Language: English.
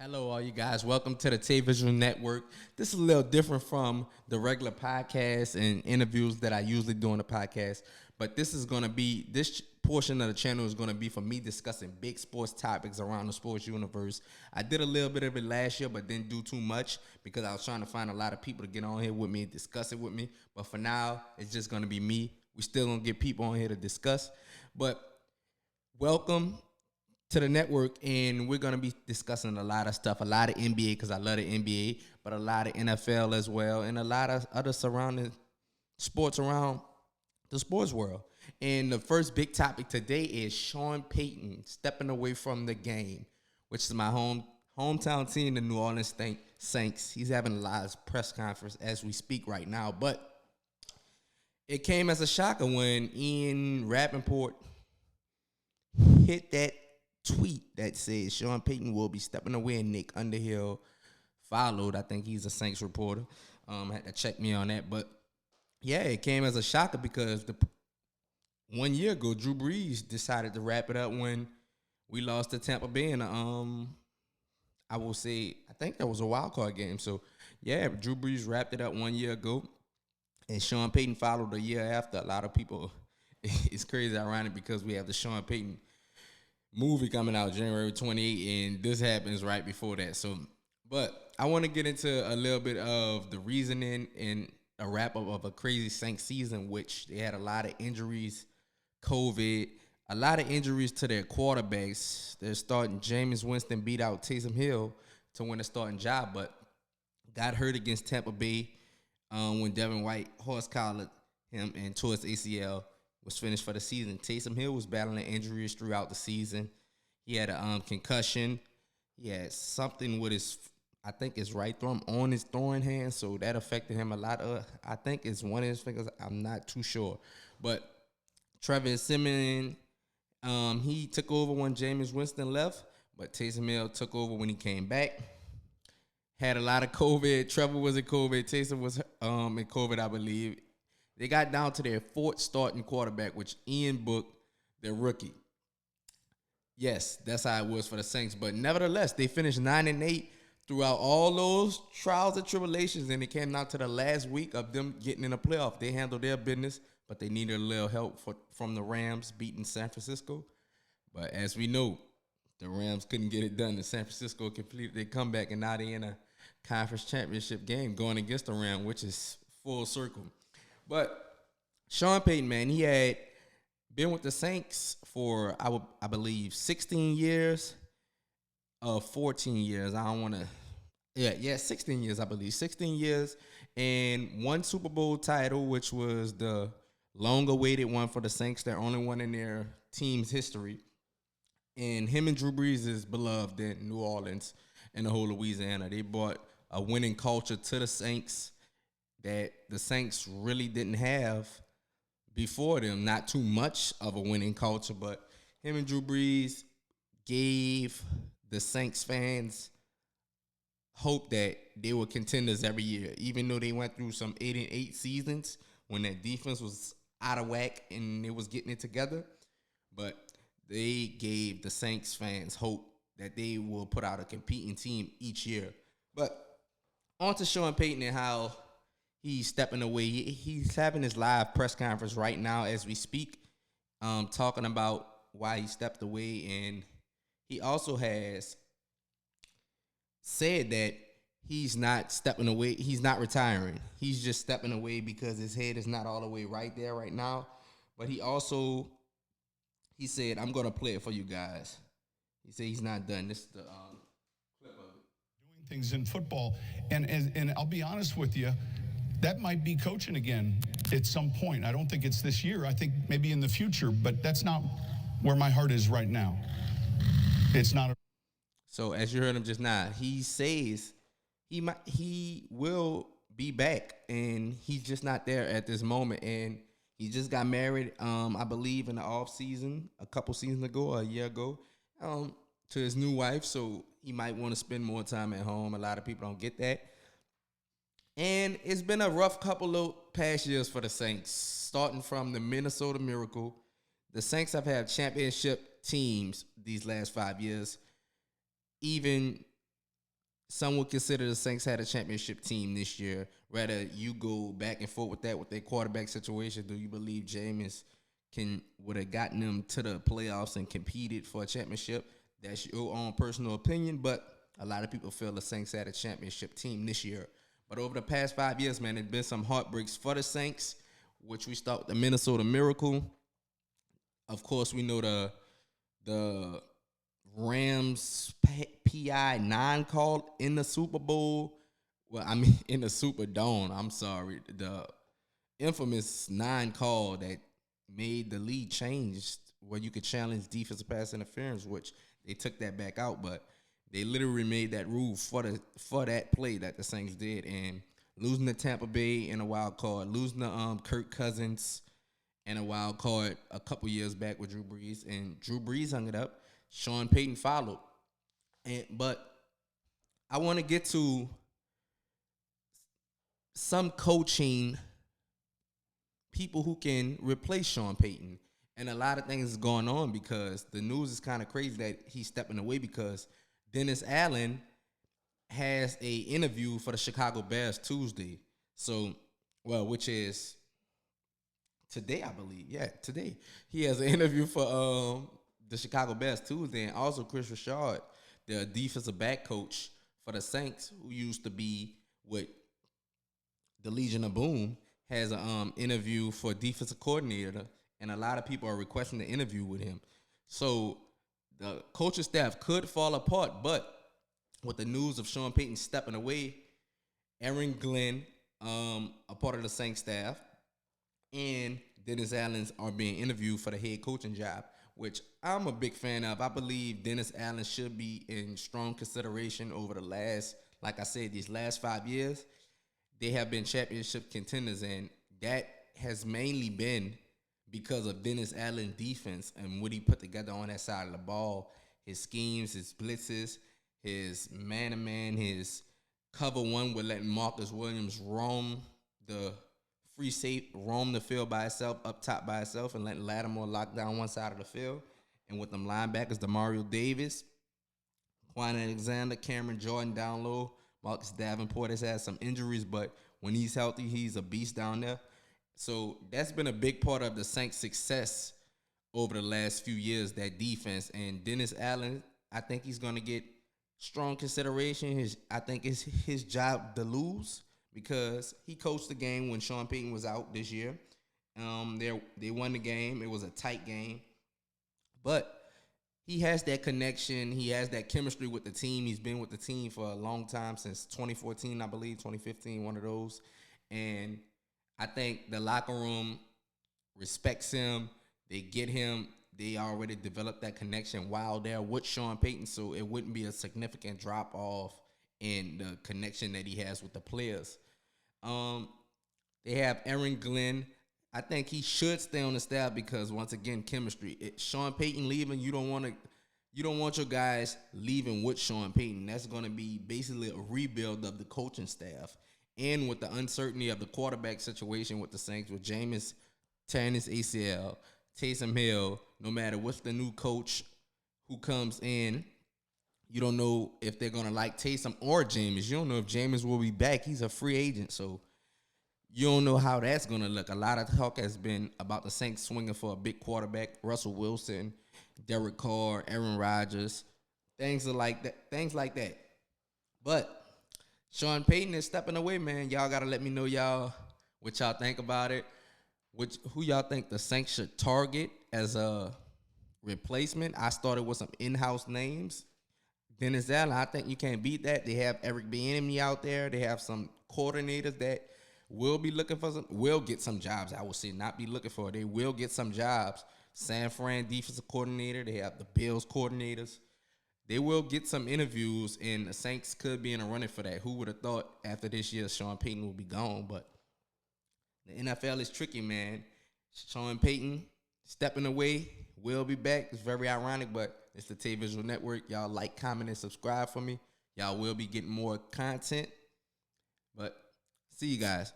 Hello, all you guys. Welcome to the TaeVi Network. This is a little different from the regular podcasts and interviews that I usually do on the podcast. But this portion of the channel is going to be for me discussing big sports topics around the sports universe. I did a little bit of it last year, but didn't do too much because I was trying to find a lot of people to get on here with me and discuss it with me. But for now, it's just going to be me. We still going to get people on here to discuss. But welcome to the network, and we're going to be discussing a lot of stuff, a lot of NBA because I love the NBA, but a lot of NFL as well, and a lot of other surrounding sports around the sports world. And the first big topic today is Sean Payton stepping away from the game, which is my hometown team, the New Orleans Saints. He's having a live press conference as we speak right now, but it came as a shocker when Ian Rappaport hit that tweet that says Sean Payton will be stepping away, and Nick Underhill followed. I think he's a Saints reporter. Had to check me on that, but yeah, it came as a shocker because 1 year ago, Drew Brees decided to wrap it up when we lost to Tampa Bay in I think that was a wild card game. So yeah, Drew Brees wrapped it up 1 year ago, and Sean Payton followed a year after. A lot of people, it's crazy ironic because we have the Sean Payton movie coming out January 28th, and this happens right before that. So, but I want to get into a little bit of the reasoning and a wrap up of a crazy Saints season, which they had a lot of injuries, COVID, a lot of injuries to their quarterbacks. They're starting Jameis Winston beat out Taysom Hill to win a starting job, but got hurt against Tampa Bay when Devin White horse collared him and tore his ACL. Was finished for the season. Taysom Hill was battling injuries throughout the season. He had a concussion. He had something with I think his right thumb on his throwing hand, so that affected him a lot. I think it's one of his fingers. I'm not too sure. But Travis Simeon, he took over when Jameis Winston left, but Taysom Hill took over when he came back. Had a lot of COVID. Trevor was in COVID. Taysom was in COVID, I believe. They got down to their fourth starting quarterback, which Ian Book, their rookie. Yes, that's how it was for the Saints. But nevertheless, they finished 9-8 throughout all those trials and tribulations, and it came down to the last week of them getting in the playoff. They handled their business, but they needed a little help from the Rams beating San Francisco. But as we know, the Rams couldn't get it done. And San Francisco completed their comeback, and now they're in a conference championship game going against the Rams, which is full circle. But Sean Payton, man, he had been with the Saints for, I believe, 16 years, 14 years. I don't want to, 16 years, I believe. 16 years and one Super Bowl title, which was the long-awaited one for the Saints, their only one in their team's history. And him and Drew Brees is beloved in New Orleans and the whole Louisiana. They brought a winning culture to the Saints that the Saints really didn't have before them. Not too much of a winning culture, but him and Drew Brees gave the Saints fans hope that they were contenders every year, even though they went through some 8-8 seasons when that defense was out of whack and it was getting it together. But they gave the Saints fans hope that they will put out a competing team each year. But on to Sean Payton and how he's stepping away. He's having his live press conference right now as we speak, talking about why he stepped away. And he also has said that he's not stepping away. He's not retiring. He's just stepping away because his head is not all the way right there right now. But he said, I'm going to play it for you guys. He said he's not done. This is the clip of it. Doing things in football. And I'll be honest with you, that might be coaching again at some point. I don't think it's this year. I think maybe in the future, but that's not where my heart is right now. It's not. So as you heard him just now, he says he will be back, and he's just not there at this moment. And he just got married, I believe, in the off season a couple seasons ago, or a year ago, to his new wife. So he might want to spend more time at home. A lot of people don't get that. And it's been a rough couple of past years for the Saints, starting from the Minnesota Miracle. The Saints have had championship teams these last 5 years. Even some would consider the Saints had a championship team this year. Rather, you go back and forth with that with their quarterback situation. Do you believe Jameis would have gotten them to the playoffs and competed for a championship? That's your own personal opinion, but a lot of people feel the Saints had a championship team this year. But over the past 5 years, man, there's been some heartbreaks for the Saints, which we start with the Minnesota Miracle. Of course, we know the Rams PI 9 call in the Super Bowl. Well, I mean, in the Superdome. I'm sorry. The infamous 9 call that made the league change where you could challenge defensive pass interference, which they took that back out. But they literally made that rule for that play that the Saints did. And losing to Tampa Bay in a wild card, losing to Kirk Cousins in a wild card a couple years back with Drew Brees. And Drew Brees hung it up. Sean Payton followed. But I want to get to some coaching people who can replace Sean Payton. And a lot of things is going on because the news is kind of crazy that he's stepping away because Dennis Allen has a interview for the Chicago Bears Tuesday. So, which is today, I believe. Yeah, today. He has an interview for the Chicago Bears Tuesday, and also Chris Richard, the defensive back coach for the Saints, who used to be with the Legion of Boom, has an interview for defensive coordinator, and a lot of people are requesting the interview with him. So the coaching staff could fall apart, but with the news of Sean Payton stepping away, Aaron Glenn, a part of the Saints staff, and Dennis Allen are being interviewed for the head coaching job, which I'm a big fan of. I believe Dennis Allen should be in strong consideration over the last, like I said, these last 5 years. They have been championship contenders, and that has mainly been because of Dennis Allen's defense and what he put together on that side of the ball. His schemes, his blitzes, his man-to-man, his cover one with letting Marcus Williams roam the field by itself, up top by itself, and letting Lattimore lock down one side of the field. And with them linebackers, Demario Davis, Quan Alexander, Cameron Jordan down low, Marcus Davenport has had some injuries, but when he's healthy, he's a beast down there. So that's been a big part of the Saints' success over the last few years, that defense. And Dennis Allen, I think he's going to get strong consideration. I think it's his job to lose because he coached the game when Sean Payton was out this year. They won the game. It was a tight game. But he has that connection. He has that chemistry with the team. He's been with the team for a long time, since 2014, I believe, 2015, one of those. And I think the locker room respects him. They get him. They already developed that connection while they're with Sean Payton, so it wouldn't be a significant drop-off in the connection that he has with the players. They have Aaron Glenn. I think he should stay on the staff because, once again, chemistry. Sean Payton leaving, you don't want your guys leaving with Sean Payton. That's going to be basically a rebuild of the coaching staff. And with the uncertainty of the quarterback situation with the Saints, with Jameis tearing his ACL, Taysom Hill, no matter what's the new coach who comes in, you don't know if they're going to like Taysom or Jameis. You don't know if Jameis will be back. He's a free agent, so you don't know how that's going to look. A lot of talk has been about the Saints swinging for a big quarterback, Russell Wilson, Derek Carr, Aaron Rodgers, things like that. But Sean Payton is stepping away, man. Y'all got to let me know what y'all think about it. Who y'all think the Saints should target as a replacement? I started with some in-house names. Dennis Allen, I think you can't beat that. They have Eric Bieniemy out there. They have some coordinators that will get some jobs. I would say not be looking for. They will get some jobs. San Fran defensive coordinator. They have the Bills coordinators. They will get some interviews, and the Saints could be in a running for that. Who would have thought after this year Sean Payton will be gone? But the NFL is tricky, man. Sean Payton stepping away, will be back. It's very ironic, but it's the TaeVi Network. Y'all like, comment, and subscribe for me. Y'all will be getting more content. But see you guys.